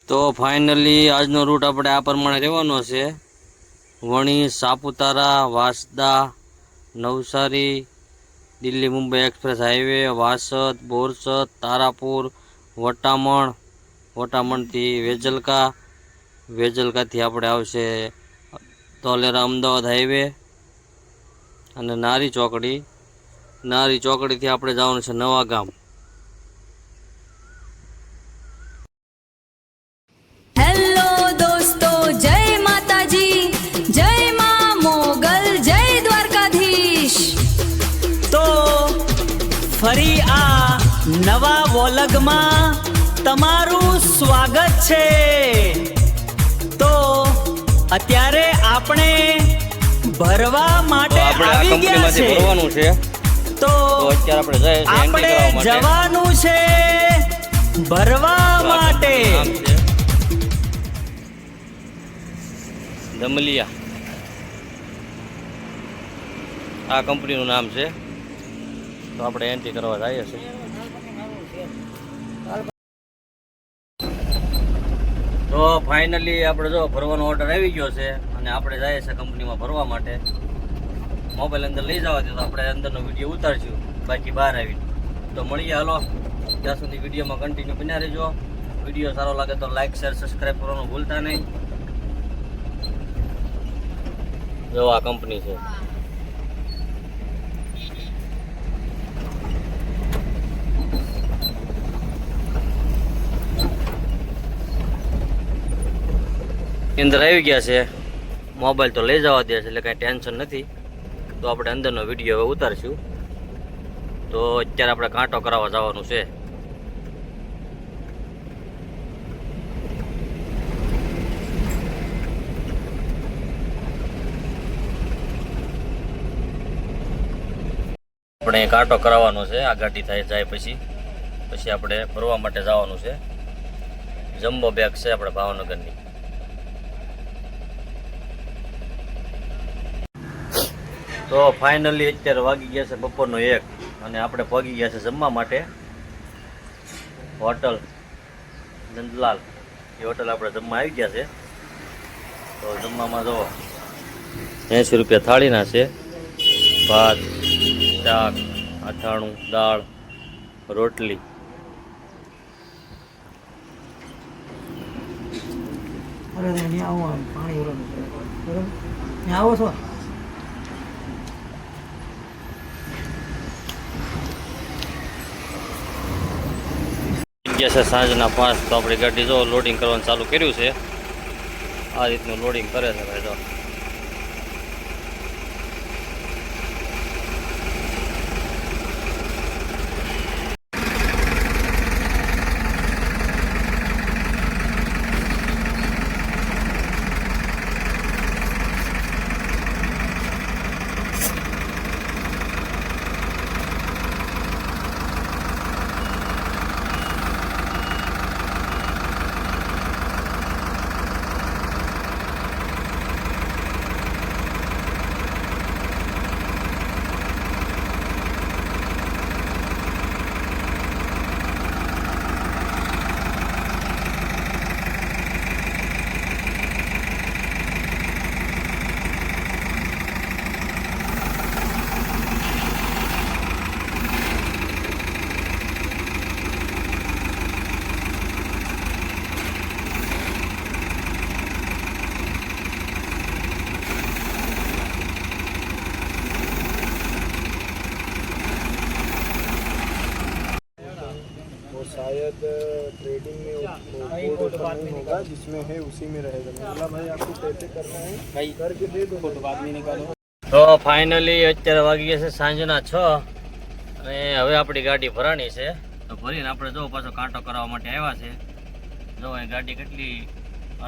તો ફાઇનલી આજનો રૂટ આપણે આ પ્રમાણે રહેવાનો છે. વણી, સાપુતારા, વાંસદા, નવસારી, દિલ્હી મુંબઈ એક્સપ્રેસ હાઈવે, વાસદ, બોરસદ, તારાપુર, વટામણ, વટામણથી વેજલકા, વેજલકાથી આપણે આવશે તોલેરા અમદાવાદ હાઈવે અને નારી ચોકડી. નારી ચોકડીથી આપણે જવાનું છે નવા ગામ. હેલો દોસ્તો, જય માતાજી, જય માં મોગલ, જય દ્વારકાધીશ. તો ફરી આ નવા વોલગમાં તમારું સ્વાગત છે. તો અત્યારે આપણે ભરવા માટે આવી ગયા છે. તો આપણે જવાનું છે ભરવા માટે. દમલિયા આ કંપનીનું નામ છે. તો આપણે એન્ટ્રી કરવા જઈએ છીએ. તો ફાઇનલી આપણે જો ભરવાનો ઓર્ડર આવી ગયો છે અને આપણે જઈએ છીએ કંપનીમાં ભરવા માટે. મોબાઈલ અંદર લઈ જવા દે તો આપણે અંદરનો વિડીયો ઉતારશું, બાકી બહાર આવીને. તો મળીએ, હાલો. ત્યાં સુધી વિડીયોમાં કન્ટિન્યુ બન્યા રહેજો. વિડીયો સારો લાગે તો લાઈક, શેર, સબસ્ક્રાઈબ કરવાનું ભૂલતા નહીં. જો આ કંપની છે. અંદર આવી ગયા છે. મોબાઈલ તો લઈ જવા દે છે એટલે કાંઈ ટેન્શન નથી. તો આપણે અંદરનો વિડીયો હવે ઉતારશું. તો અત્યારે આપણે કાંટો કરાવવા જવાનું છે. આપણે કાંટો કરાવવાનો છે. આ ગાડી થાય જાય પછી આપણે ભરવા માટે જવાનું છે. જમ્બો બેગ છે આપણે ભાવનગરની. તો ફાઇનલી અત્યારે વાગી ગયા છે બપોરનો 1 અને આપણે પહોંચી ગયા છે જમવા માટે હોટલ નંદલાલ. એ હોટલ આપણે જમવા આવી ગયા છે. તો જમવામાં જો 80 રૂપિયા થાળીના છે. ભાત, શાક, અથાણું, દાળ, રોટલી. આવો છો. ગયા છે સાંજના 5. તો આપણી ગાડી જો લોડિંગ કરવાનું ચાલુ કર્યું છે. આ રીતનું લોડિંગ કરે છે ભાઈ. જો शायद ट्रेडिंग में कोड नहीं होगा, जिसमें है उसी में रहेगा. मतलब भाई आपको कैसे करना है भाई करके दे दो, फोटो बाद में निकालो. તો ફાઇનલી અત્યારે વાગી ગયા છે સાંજના 6 અને હવે આપણી ગાડી ભરાણી છે. તો ભરીને આપણે જો પાછો કાંટો કરાવવા માટે આવ્યા છે. જો એ ગાડી કેટલી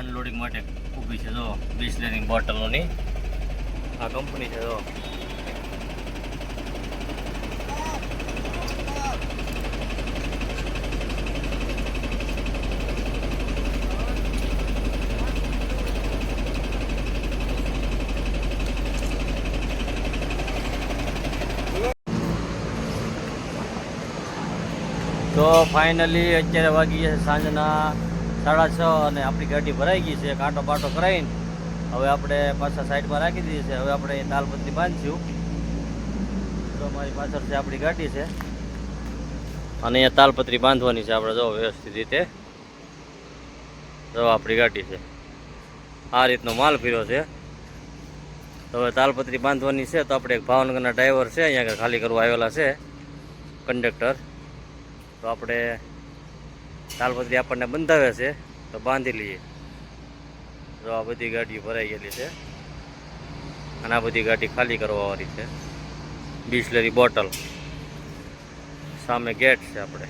અનલોડિંગ માટે ઊભી છે. જો બિસ્લેરી બોટલોની આ કંપની છે. જો તો ફાઇનલી અત્યારે વાગી ગયા છે સાંજના 6:30 અને આપણી ગાડી ભરાઈ ગઈ છે. કાંટો બાટો કરાવીને હવે આપણે પાછા સાઈડમાં રાખી દીધી છે. હવે આપણે અહીં તાલપત્રી બાંધીશું. તો મારી પાછળ છે આપણી ગાડી છે અને અહીંયા તાલપત્રી બાંધવાની છે આપણે. જો વ્યવસ્થિત રીતે જો આપણી ગાડી છે. આ રીતનો માલ ફર્યો છે. તો હવે તાલપત્રી બાંધવાની છે. તો આપણે એક ભાવનગરના ડ્રાઈવર છે અહીંયા આગળ ખાલી કરવા આવેલા છે, કંડક્ટર. તો આપણે તાલપત્રી આપણને બંધાવે છે તો બાંધી લઈએ. જો આ બધી ગાડીઓ ભરાઈ ગયેલી છે અને આ બધી ગાડી ખાલી કરવાવાળી છે. બિસ્લરી બોટલ સામે ગેટ છે આપણે.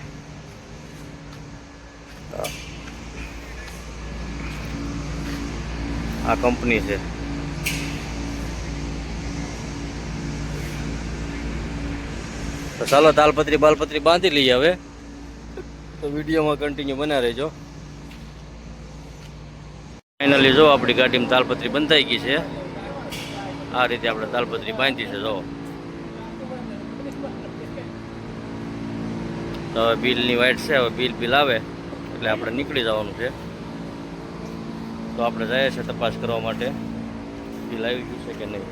આ કંપની છે. તો ચાલો તાલપત્રી બાલપત્રી બાંધી લઈએ હવે. તો વિડીયોમાં કન્ટિન્યુ બના રહેજો. ફાઇનલી જો આપણી ગાડીમાં તાલપત્રી બંધાઈ ગઈ છે. આ રીતે આપણે તાલપત્રી બાંધી છે. જો તો હવે બિલની વાઇટ છે. હવે બિલ આવે એટલે આપણે નીકળી જવાનું છે. તો આપણે જઈએ છીએ તપાસ કરવા માટે બિલ આવી ગયું છે કે નહીં.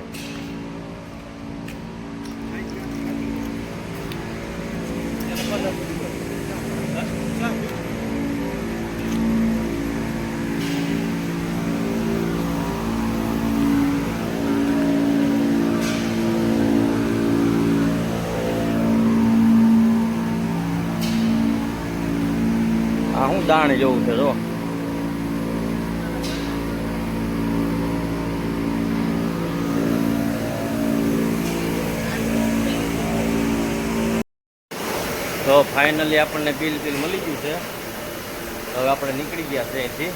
આ હું દાણ જેવું છે. જો તો ફાઇનલી આપણને બિલ મળી ગયું છે. હવે આપણે નીકળી ગયા છે અહીંથી.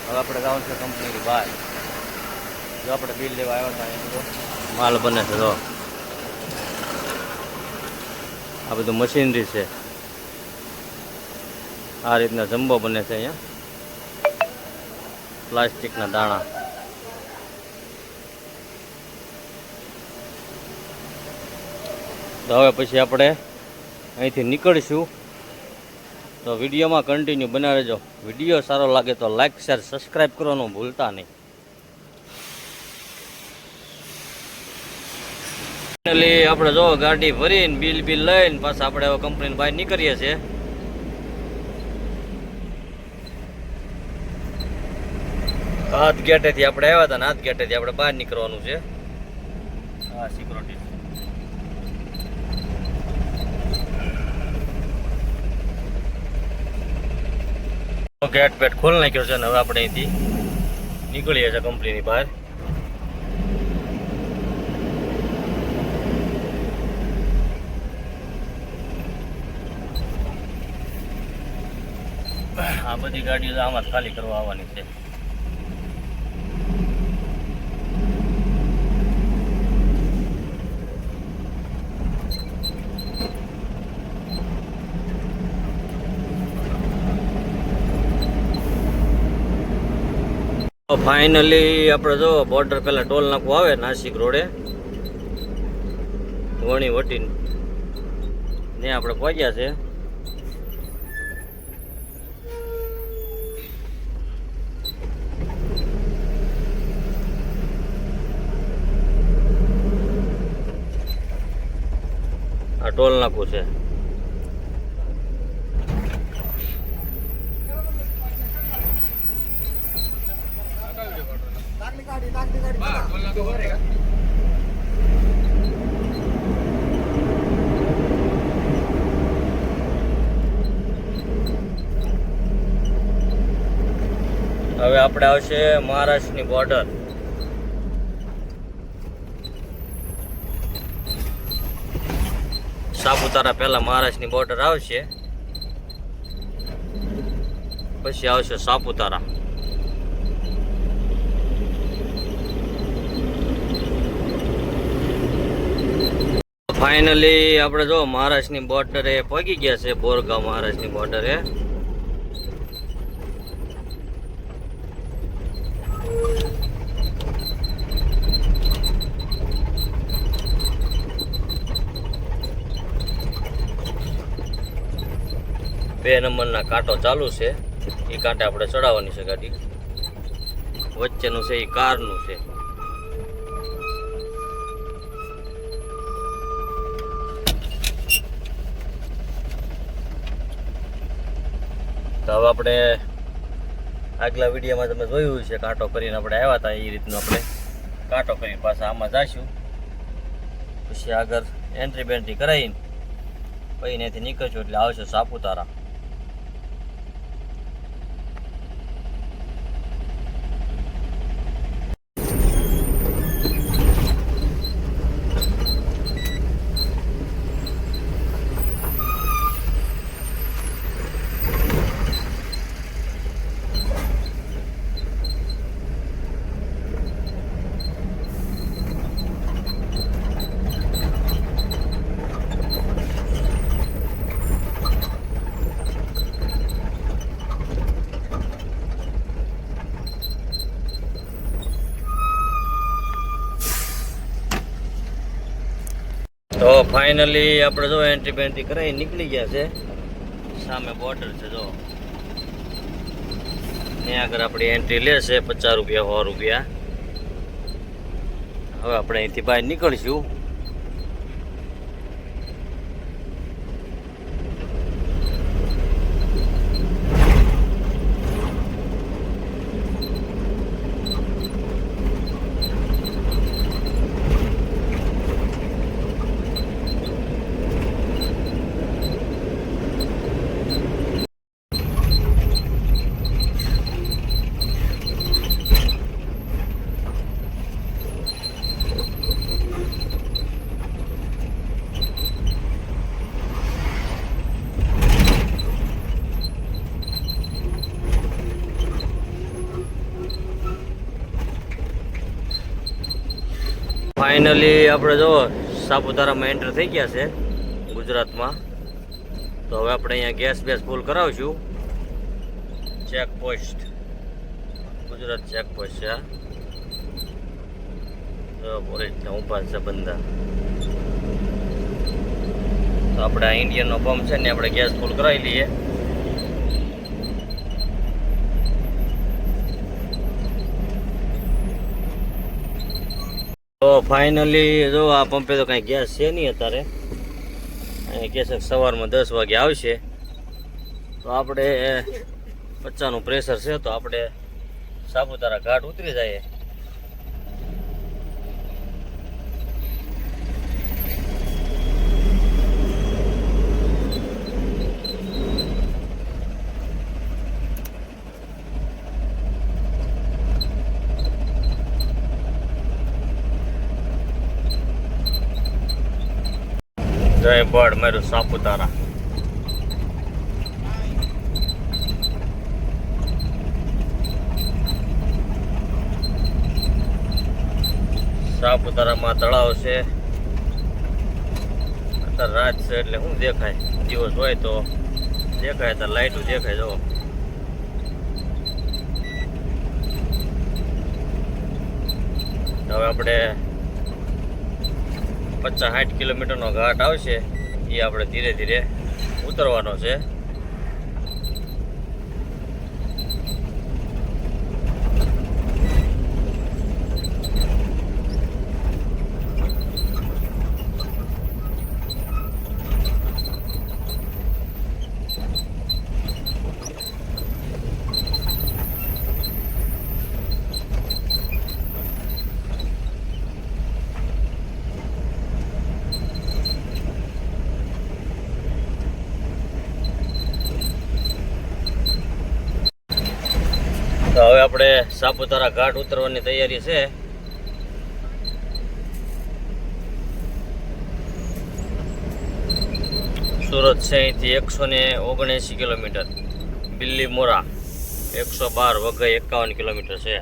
હવે આપણે જવાનું છે કંપનીની બહાર. જો આપણે બિલ લેવા આવ્યા હતા અહીં બધો માલ બને છે. જો આ બધું મશીનરી છે. આ રીતના જમ્બો બને છે અહીંયા, પ્લાસ્ટિકના દાણા. તો હવે પછી આપણે અહીંથી નીકળીશું. તો વિડીયોમાં કન્ટિન્યુ બના રહેજો. વિડીયો સારો લાગે તો લાઈક શેર સબસ્ક્રાઈબ કરવાનું ભૂલતા નહીં. ફાઇનલી આપણે જો ગાડી ભરીને બિલ લઈને પાછા આપણે હવે કંપનીની બહાર નીકળીએ છીએ. હાથ ગેટેથી આપણે આવ્યા હતા ને હાથ ગેટેથી આપણે બહાર નીકળવાનું છે. હા, સિક્યોરિટી ગેટ બેટ ખોલી નાખ્યો છે ને હવે આપણે અહીંથી નીકળીએ છીએ કંપનીની બહાર. આ બધી ગાડીઓ આમાં ખાલી કરવા આવવાની છે. ફાઇનલી આપણે જો બોર્ડર પહેલા ટોલ નાખવું આવે નાસિક રોડે વણી વટીને ને આપણે પહોંચ્યા છે. આ ટોલ નાખવું છે. હવે આપણે આવશે મહારાષ્ટ્રની બોર્ડર. સાપુતારા પહેલા મહારાષ્ટ્રની બોર્ડર આવશે, પછી આવશે સાપુતારા. ફાઇનલી આપણે જો મહારાષ્ટ્રની બોર્ડરે પહોંચી ગયા છે. બોરગાંવ મહારાષ્ટ્રની બોર્ડરે. બે નંબરના કાંટો ચાલુ છે. એ કાંઠે આપણે ચડાવવાની છે ગાડી. વચ્ચેનું છે એ કારનું છે. તો હવે આપણે આગલા વિડીયોમાં તમે જોયું છે કાંટો કરીને આપણે આવ્યા હતા એ રીતનું આપણે કાંટો કરી પાછા આમાં જઈશું. પછી આગળ એન્ટ્રી બેન્ટ્રી કરાવીને પછી ત્યાંથી નીકળશું એટલે આવશે સાપુતારા. તો ફાઇનલી આપણે જો એન્ટ્રી બેન્ટ્રી કરાવી નીકળી ગયા છે. સામે બોર્ડર છે જો ત્યાં આગળ આપણી એન્ટ્રી લેશે 50 રૂપિયા 100 રૂપિયા. હવે આપણે અહીંથી બહાર નીકળશું. ફાઇનલી આપણે જો સાપુતારામાં એન્ટર થઈ ગયા છે ગુજરાતમાં. તો હવે આપણે અહીંયા ગેસ બેસ ફૂલ કરાવશું. ચેકપોસ્ટ ગુજરાત ચેકપોસ્ટ છે. તો પોલીસના ઊભા છે બંદા. તો આપણે આ ઇન્ડિયનનો પંપ છે ને આપણે ગેસ ફૂલ કરાવી લઈએ. તો ફાઇનલી જો આ પંપે તો કાંઈ ગેસ છે નહીં અત્યારે. અહીં ગેસ સવારમાં 10 વાગે આવશે. તો આપણે 50નું પ્રેશર છે તો આપણે સાપુતારા ઘાટ ઉતરી જઈએ. જય બળ મારું સાપુતારા. સાપુતારામાં તળાવ છે. અત્યારે રાત છે એટલે શું દેખાય, દિવસ હોય તો દેખાય તો લાઈટો દેખાય. જો હવે આપણે 50-60 કિલોમીટરનો ઘાટ આવશે. એ આપણે ધીરે ધીરે ઉતરવાનો છે. તો હવે આપણે સાપુતારા ઘાટ ઉતરવાની તૈયારી છે. સુરત છે અહીંથી 179 કિલોમીટર. બિલ્લી મોરા 112, વઘઈ 51 કિલોમીટર છે.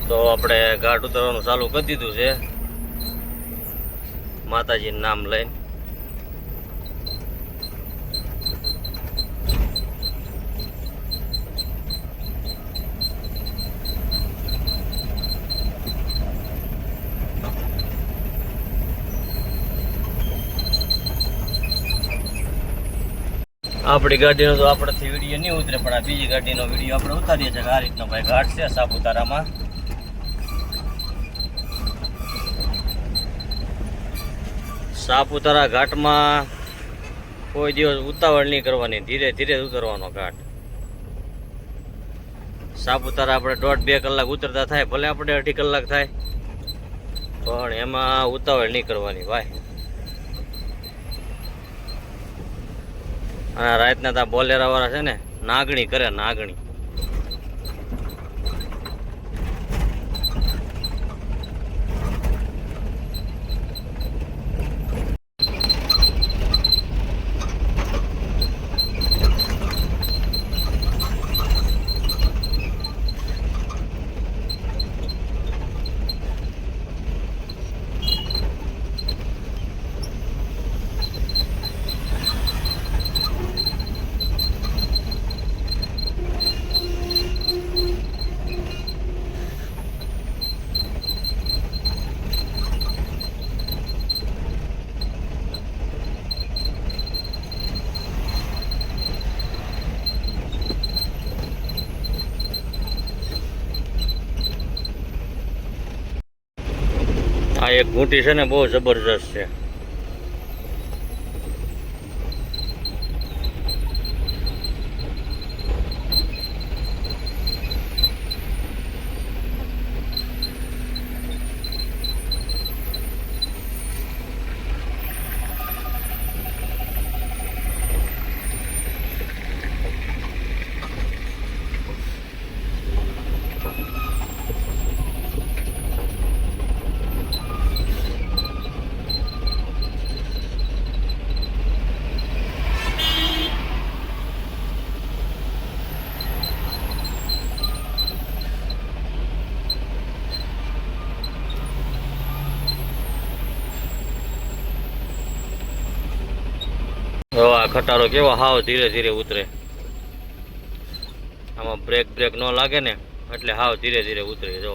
તો આપણે ઘાટ ઉતરવાનું ચાલુ કરી દીધું છે માતાજીનું નામ લઈને. આપણી ગાડીનો તો આપણાથી વિડીયો નહીં ઉતરે, પણ આ બીજી ગાડીનો વિડીયો આપણે ઉતારીએ છીએ. આ રીતનો ભાઈ ઘાટ છે સાપુતારામાં. સાપુતારા ઘાટમાં કોઈ દિવસ ઉતાવળ નહીં કરવાની, ધીરે ધીરે ઉતરવાનો ઘાટ. સાપુતારા આપણે 1.5-2 કલાક ઉતરતા થાય, ભલે આપણે 2.5 કલાક થાય, પણ એમાં ઉતાવળ નહીં કરવાની ભાઈ. અને રાતના તા બોલેરા વાળા છે ને નાગણી કરે, નાગણી. આ એક ઘૂંટી છે ને બહુ જબરજસ્ત છે. આ ખટારો કેવો હાવ ધીરે ધીરે ઉતરે. આમાં બ્રેક ન લાગે ને એટલે હાવ ધીરે ધીરે ઉતરે. જો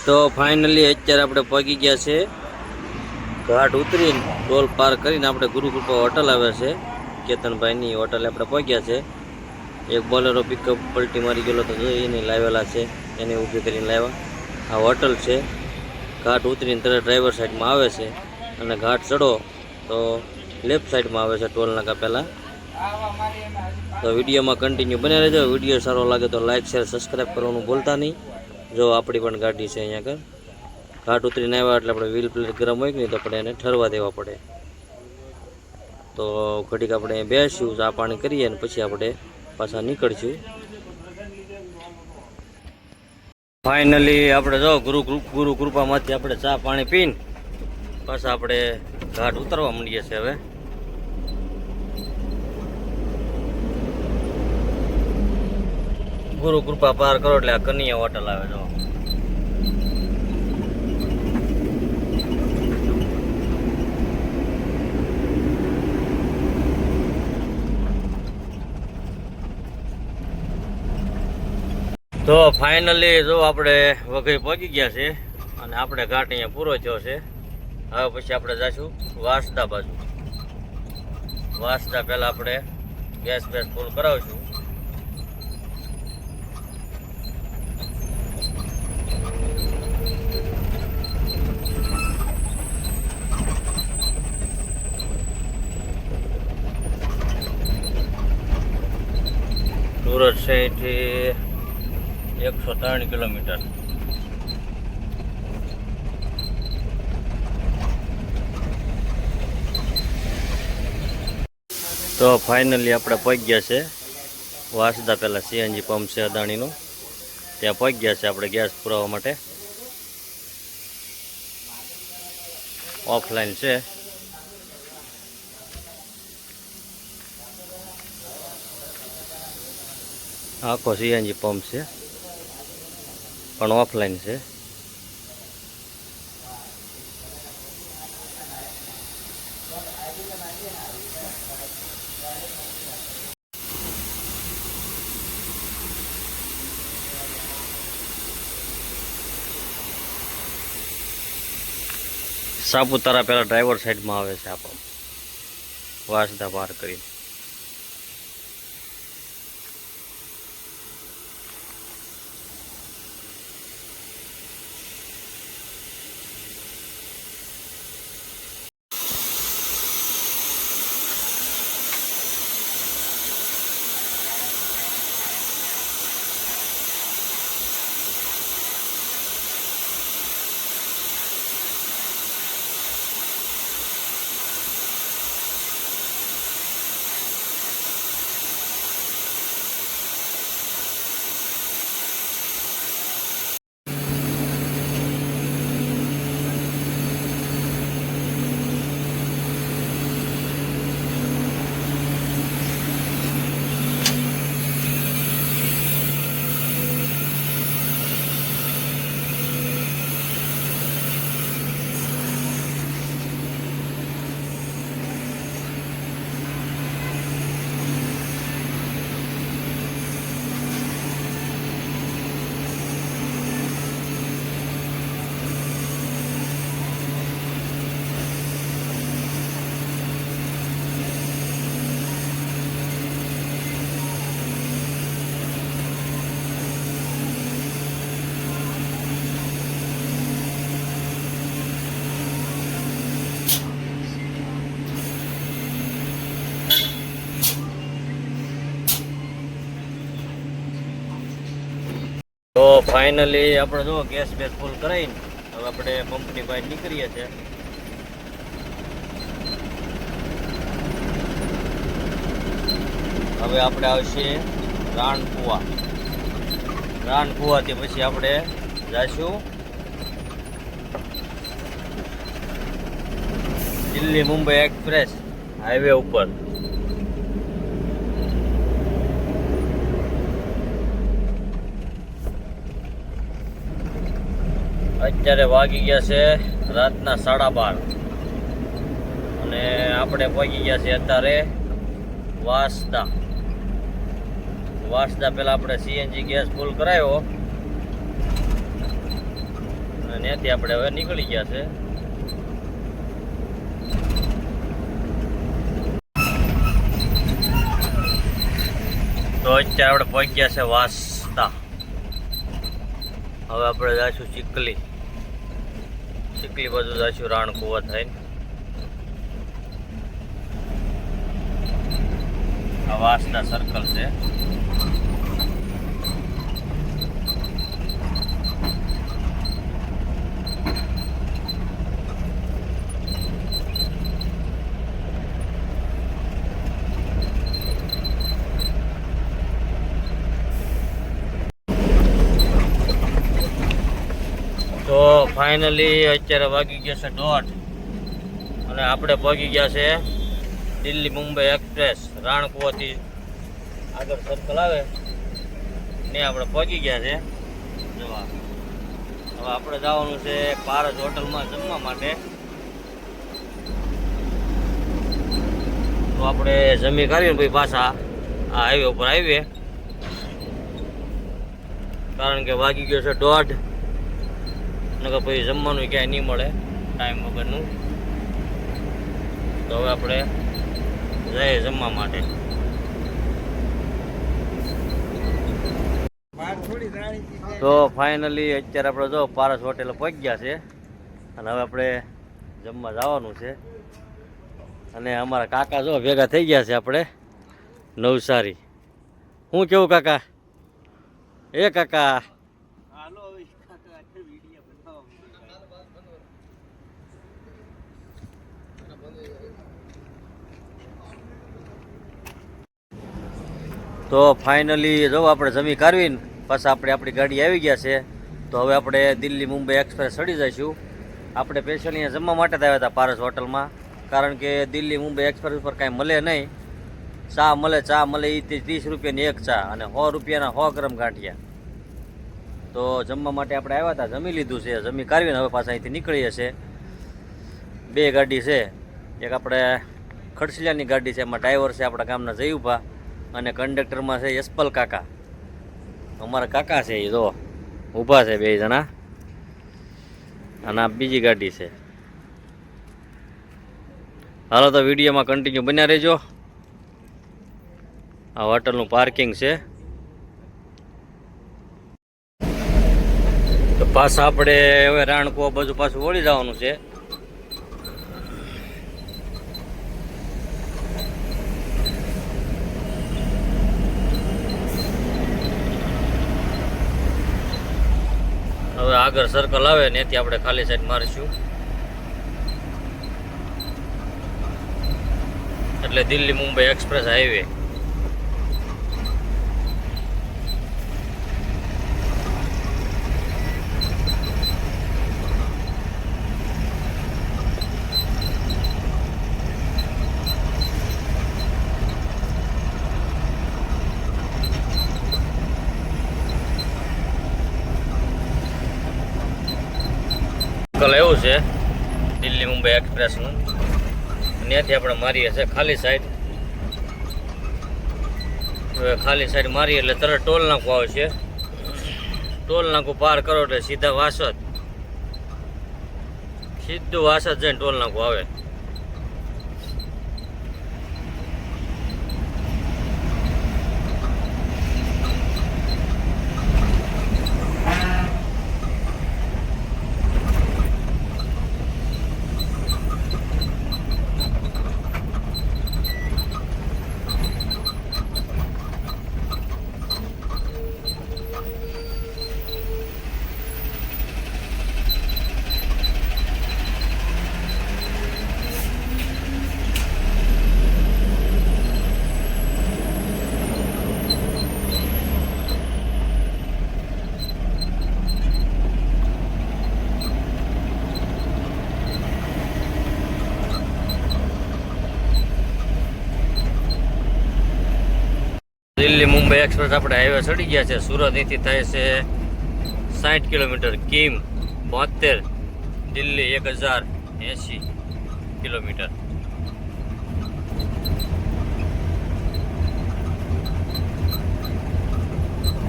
તો ફાઇનલી અત્યારે આપણે પહોંચી ગયા છે ઘાટ ઉતરીને ટોલ પાર કરીને આપણે ગુરુકૃપા હોટલ આવે છે કેતનભાઈની હોટલે આપણે પહોંચ્યા છે. એક બોલેરો પિકઅપ પલટી મારી ગયેલો તો એને લાવેલા છે, એને ઊભી કરીને લાવ્યા. આ હોટલ છે. ઘાટ ઉતરીને તરત ડ્રાઈવર સાઈડમાં આવે છે અને ઘાટ ચડો તો લેફ્ટ સાઈડમાં આવે છે ટોલ નાકા પહેલાં. તો વિડીયોમાં કન્ટિન્યુ બને રહેજો. વિડીયો સારો લાગે તો લાઇક શેર સબસ્ક્રાઈબ કરવાનું ભૂલતા નહીં. જો આપણી પણ ગાડી છે અહીંયા આગળ. ઘાટ ઉતરીને આવ્યા એટલે આપણે વ્હીલ પ્લેટ ગરમ હોય કે નહીં તો આપણે એને ઠરવા દેવા પડે. તો ઘડીક આપણે બેસીશું, ચા પાણી કરીએ અને પછી આપણે પાછા નીકળશું. ફાઇનલી આપણે જો ગુરુ કૃપામાંથી આપણે ચા પાણી પીને પાછા આપણે ઘાટ ઉતરવા માંડીએ છીએ. હવે ગુરુ કૃપા પાર કરો એટલે આ કન્યા હોટલ આવે. જો તો ફાઇનલી જો આપણે વઘઈ પહોંચી ગયા છે અને આપણે ઘાટ અહીંયા પૂરો થયો છે. હવે પછી આપણે જઈશું વાંસદા બાજુ. વાંસદા પહેલાં આપણે ગેસ ફૂલ કરાવીશું. સુરત છે અહીંથી 103 કિલોમીટર. તો ફાઇનલી આપણે પહોંચી ગયા છે વાંસદા. પહેલાં સીએનજી પંપ છે અદાણીનું, ત્યાં પહોંચી ગયા છે આપણે ગેસ પુરાવવા માટે. ઓફલાઈન છે. આખો સીએનજી પંપ છે પણ ઓફલાઈન છે. સાપુતારા પહેલા ડ્રાઈવર સાઈડમાં આવે છે આ પંપ, વાંસદા પાર કરીને. તો ફાઇનલી આપણે જો ગેસ ફૂલ કરાવીને હવે આપણે પંપની બહાર નીકળીએ છીએ. હવે આપણે આવશે રાણકુવા. રાણકુવાથી પછી આપણે જઈશું દિલ્હી મુંબઈ એક્સપ્રેસ હાઈવે ઉપર. અત્યારે વાગી ગયા છે રાતના 12:30 અને આપણે પહોંચી ગયા છે અત્યારે વાંસદા. વાંસદા પહેલાં આપણે સીએનજી ગેસ ફૂલ કરાવ્યો અને ત્યાંથી આપણે હવે નીકળી ગયા છે. તો અત્યારે આપણે પહોંચી ગયા છે વાંસદા. હવે આપણે જઈશું ચીખલી બાજુ જઈશું રાણકુવા થઈને. આ વાંસદા સર્કલ છે. તો ફાઇનલી અત્યારે વાગી ગયા છે 1:30 અને આપણે પહોંચી ગયા છે દિલ્હી મુંબઈ એક્સપ્રેસ રાણકુવાથી આગળ સર્કલ આવે ને આપણે પહોંચી ગયા છે જવા. હવે આપણે જવાનું છે પારસ હોટલમાં જમવા માટે. તો આપણે જમી કાઢીને પછી પાછા આ હાઈવે ઉપર આવીએ, કારણ કે વાગી ગયો છે 1:30 નકર પછી જમવાનું ક્યાંય નહીં મળે ટાઈમ વગરનું. તો હવે આપણે જઈએ જમવા માટે. તો ફાઇનલી અત્યારે આપણે જો પારસ હોટેલ પહોંચી ગયા છે અને હવે આપણે જમવા જવાનું છે. અને અમારા કાકા જો ભેગા થઈ ગયા છે આપણે નવસારી. શું કેવું કાકા? એ કાકા તો ફાઇનલી જો આપણે જમી કાઢવીને પાછા આપણી ગાડી આવી ગયા છે. તો હવે આપણે દિલ્હી મુંબઈ એક્સપ્રેસ ચડી જઈશું. આપણે સ્પેશિયલ અહીંયા જમવા માટે જ આવ્યા હતા પારસ હોટલમાં, કારણ કે દિલ્હી મુંબઈ એક્સપ્રેસ ઉપર કાંઈ મળે નહીં. ચા મળે એ 30 રૂપિયાની એક ચા અને 100 રૂપિયાના 100 ગ્રામ ગાંઠિયા. તો જમવા માટે આપણે આવ્યા હતા, જમી લીધું છે, જમી કાઢવીને હવે પાછા અહીંથી નીકળીએ છીએ. 2 ગાડી છે, એક આપણે ખડસલિયાની ગાડી છે, એમાં ડ્રાઈવર છે આપણા ગામના જયુભા અને કંડક્ટરમાં છે યશપલ કાકા. અમારા કાકા છે એ જો ઊભા છે 2 જણા. અને આ બીજી ગાડી છે. હાલો તો વિડીયોમાં કન્ટિન્યુ બન્યા રહેજો. આ હોટલનું પાર્કિંગ છે. તો પાછા આપણે હવે રાણકુવા બાજુ પાછું વળી જવાનું છે. હવે આગળ સર્કલ આવે ને ત્યાંથી આપણે ખાલી સાઈડ મારીશું એટલે દિલ્હી મુંબઈ એક્સપ્રેસ હાઈવે. એવું છે દિલ્હી મુંબઈ એક્સપ્રેસનું. ત્યાંથી આપણે મારીએ છીએ ખાલી સાઈડ. હવે ખાલી સાઈડ મારીએ એટલે તરત ટોલ નાકું આવે છે. ટોલ નાકું પાર કરો એટલે સીધા વાસદ, સીધું વાસદ જઈને ટોલ નાકું આવે. દિલ્હી મુંબઈ એક્સપ્રેસ આપણે હાઈવે ચડી ગયા છે. સુરત અહીંથી થાય છે 60 kilometre, Kim 72, Delhi 1080 kilometre.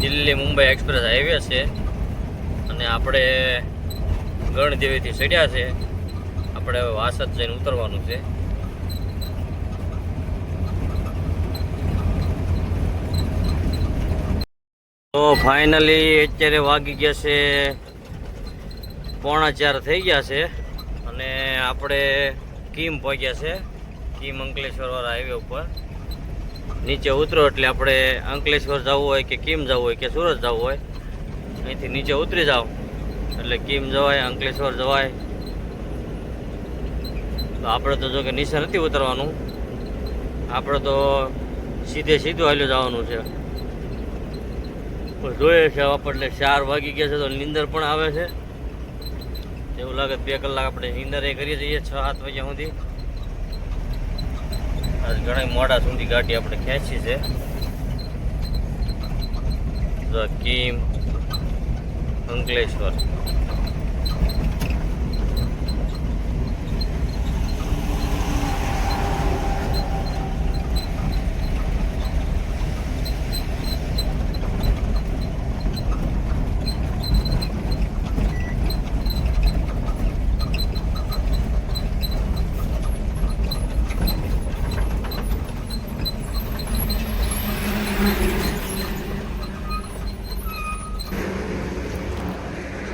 Delhi Mumbai express highway છે અને આપણે ગણદેવીથી ચડ્યા છે. આપણે હવે વાસદ જઈને ઉતરવાનું છે. તો ફાઇનલી અત્યારે વાગી ગયા છે 3:45 થઈ ગયા છે અને આપણે કીમ પહોંચ્યા છે. કીમ અંકલેશ્વરવાળા હાઈવે ઉપર. નીચે ઉતરો એટલે આપણે અંકલેશ્વર જવું હોય કે કીમ જવું હોય કે સુરત જવું હોય અહીંથી નીચે ઉતરી જાઓ એટલે કીમ જવાય, અંકલેશ્વર જવાય. તો આપણે તો જો કે નીચે નથી ઉતરવાનું, આપણે તો સીધું હાલ્યું જવાનું છે. જોઈએ છે આપણને 4 વાગી ગયા છે તો નીંદર પણ આવે છે એવું લાગે 2 કલાક આપણે નીંદર એ કરીએ છીએ 6-7 વાગ્યા સુધી. આજ ઘણા મોડા સુધી ગાડી આપણે ખેંચી છે. કીમ અંકલેશ્વર.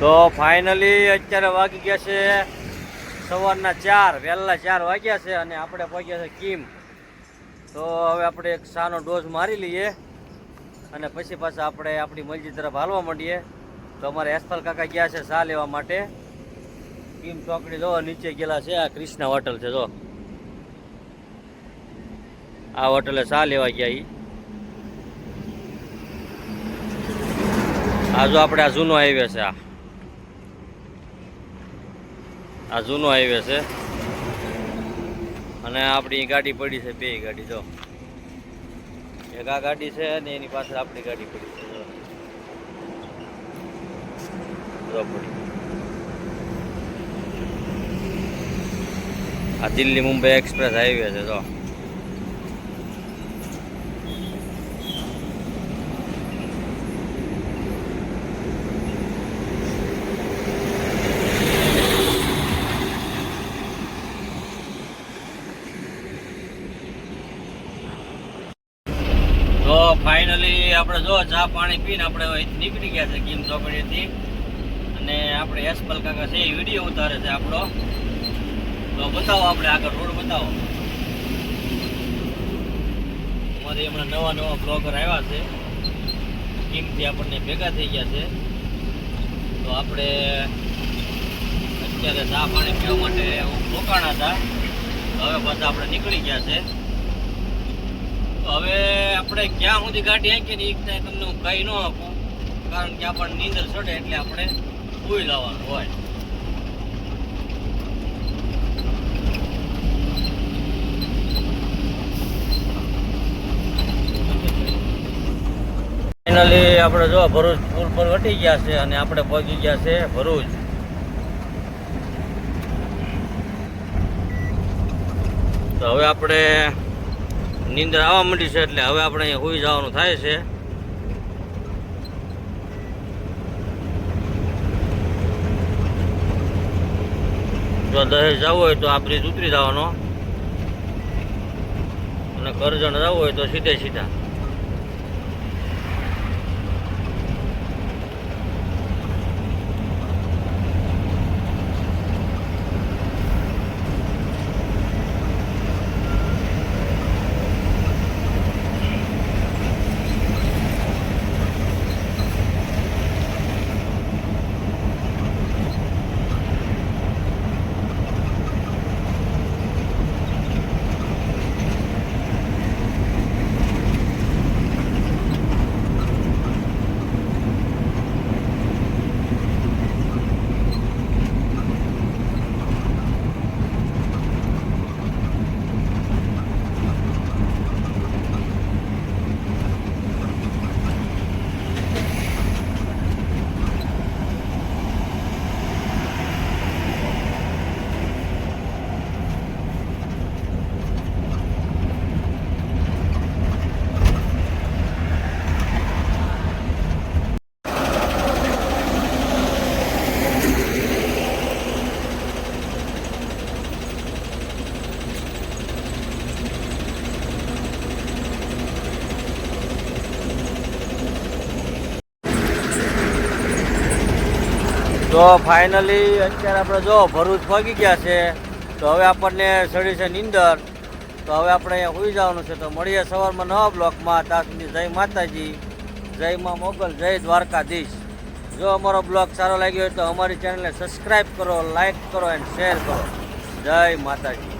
તો ફાઇનલી અત્યારે વાગી ગયા છે સવારના 4, વહેલા 4 વાગ્યા છે અને આપણે પહોંચ્યા છે કીમ. તો હવે આપણે એક સાનો ડોઝ મારી લઈએ અને પછી પાછા આપણે આપણી મસ્જિદ તરફ હાલવા માંડીએ. તો અમારે એસફાલ કાકા ગયા છે ચા લેવા માટે. કીમ ચોકડી જો નીચે ગયેલા છે. આ કૃષ્ણા હોટલ છે, જો આ હોટલે ચા લેવા ગયા. આ જો આપણે આ જૂનો હાઈવે છે. આ જૂનો હાઈવે છે અને આપણી ગાડી પડી છે, 2 ગાડી. જો એક આ ગાડી છે અને એની પાછળ આપણી ગાડી પડી છે. જો પડી. આ દિલ્હી મુંબઈ એક્સપ્રેસ હાઈવે છે. જો તો ફાઇનલી આપણે જો ચા પાણી પીને આપણે નીકળી ગયા છે કીમ ચોકડીથી. અને આપણે એસફાલ કાકા છે એ વિડીયો ઉતારે છે આપણો. તો બતાવો, આપણે આગળ રોડ બતાવો. અમારે હમણાં નવા બ્લોગર આવ્યા છે કીમથી, આપણને ભેગા થઈ ગયા છે. તો આપણે અત્યારે ચા પાણી પીવા માટે રોકાણા હતા. હવે પાછા આપણે નીકળી ગયા છે. તો હવે આપણે ક્યાં સુધી ગાડી હાંકીએ ને એ તમને હું કહી ન આપું, કારણ કે આપણને નીંદર ચડે એટલે આપણે સૂઈ જવાનું હોય. ફાઇનલી આપણે જો ભરૂચ પુલ પર વટી ગયા છે અને આપણે પહોંચી ગયા છે ભરૂચ. તો હવે આપણે નીંદર આવવા માંડી છે એટલે હવે આપણે અહીંયા સુઈ જવાનું થાય છે. જો દહેજ જવું હોય તો આ બ્રિજ ઉતરી જવાનો અને કરજણ જવું હોય તો સીધે સીધા. તો ફાઇનલી અત્યારે આપણે જો ભરૂચ પહોંચી ગયા છે. તો હવે આપણને ચડી છે નીંદર. તો હવે આપણે અહીંયા સુઈ જવાનું છે. તો મળીએ સવારમાં નવા બ્લોકમાં. ત્યાં સુધી જય માતાજી, જય મા મોગલ, જય દ્વારકાધીશ. જો અમારો બ્લોગ સારો લાગ્યો હોય તો અમારી ચેનલને સબસ્ક્રાઈબ કરો, લાઈક કરો એન્ડ શેર કરો. જય માતાજી.